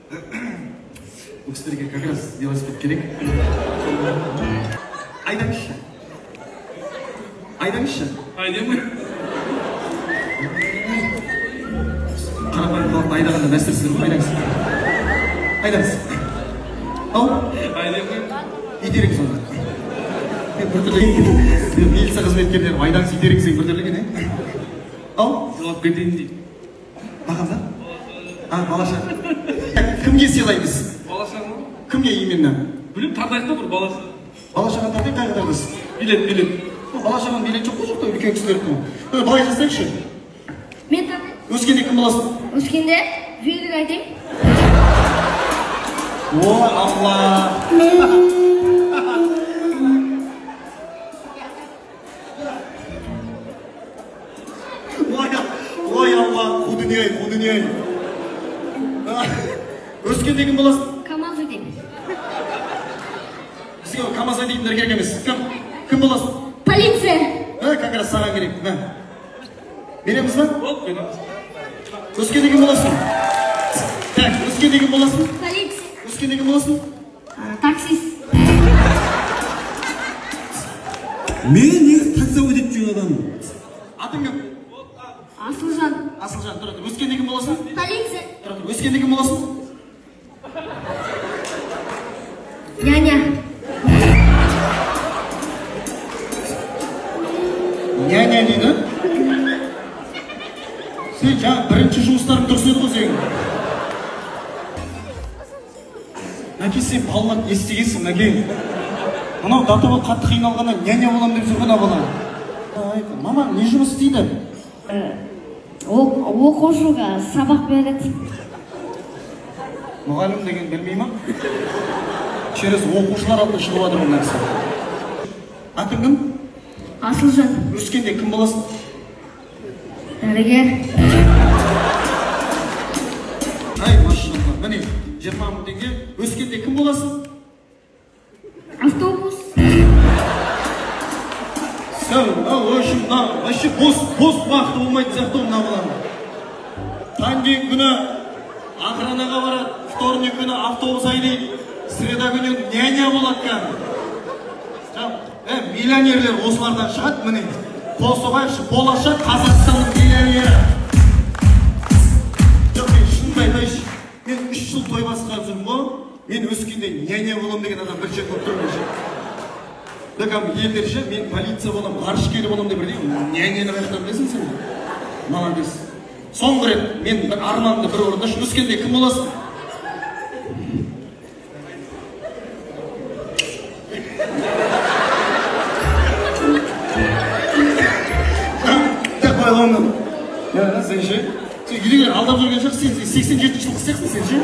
бұл кісілерге как раз велосипед керек. Айдаңызшы. Айдаймын. Қарапайым халықты айдағанда мәстірсіздер ғой, айдаңыз. Ау? Айдаймын. Итеріңіз онда. Милиция қызметкерлері айдаңыз итеріңіз біртүрлі екен, Ау? Жылап кетейін дейді. Маған да? Балаша. Кімге сыйлаймыз? Балаша ма? Кімге именно? Білем, тартайық та бір балаша. Балашаға тартайық, қайға тартасыз? Билет. Балашаған билет жоқ қой, жоқта үлкен кісілерді. Былай жасайықшы. Мен тартайын. Өскенде кім боласың? Өскенде велик айтайын. О, Алла! Ой, Алла, құдынай. Өскенде кім боласың? КамАЗ айтайын. Бізге КамАЗ айтайтындар керек емес. Кім боласың? Полиция. Как раз саған керек. Береміз ба? От, береміз. Өскенде кім боласың? Так, өскенде кім боласың? Полиция. Өскенде кім боласың? Таксист. Мен негізі такси өтеп жүрген адаммын. Атың кім? Асылжан. Асылжан, тұра тұр. Өскенде кім боласың? Полиция. Тұра тұр. Өскенде кім боласың? Няня. Няня дейді? Сен жаңа бірінші жұмыстарың дұрыс еді ғой сенің. Нәке, сен балалар естігенсің, Нәке. Мынау датаға қатты қиналғанда няня болам деп жүрген бала. Мама, не жұмыс істейді? Оқушыға сабақ береді. Мұғалім деген білмей ма? Через оқушылар атты шығып жатыр бұл нәрсе. Атың кім? Асылжан. Өскенде кім боласың? Дәрігер. Ай, машалла. Міне, 20 мың теңге. Өскенде кім боласың? Автобус. Вообще бос уақыты болмайтын сияқты мына баланың. Таңертең күні охранаға барады, вторник күні автобус айдайды, среда күні няня болады кәдімгі. Миллионерлер осылардан шығады, міне. Қосып айтшы, болашақ Қазақстанның миллионері. Жоқ, мен шынымды айтайыншы. Мен 3 жыл той басқарып жүрмін ғой. Мен өскенде няня болам деген адам бірінші көп тұрмын. Елдерше, мен полиция болам, ғарышкері болам деп бірдей, няняны қаяқтан білесің сен? Молодец. Соңғы рет, мен бір арманымды бір орындашы. Өскенде кім боласың? Байлауынан. Сен ше? Сен үйдегілер алдап жүрген шығар, сен 87 жылғы сияқтысың сен ше?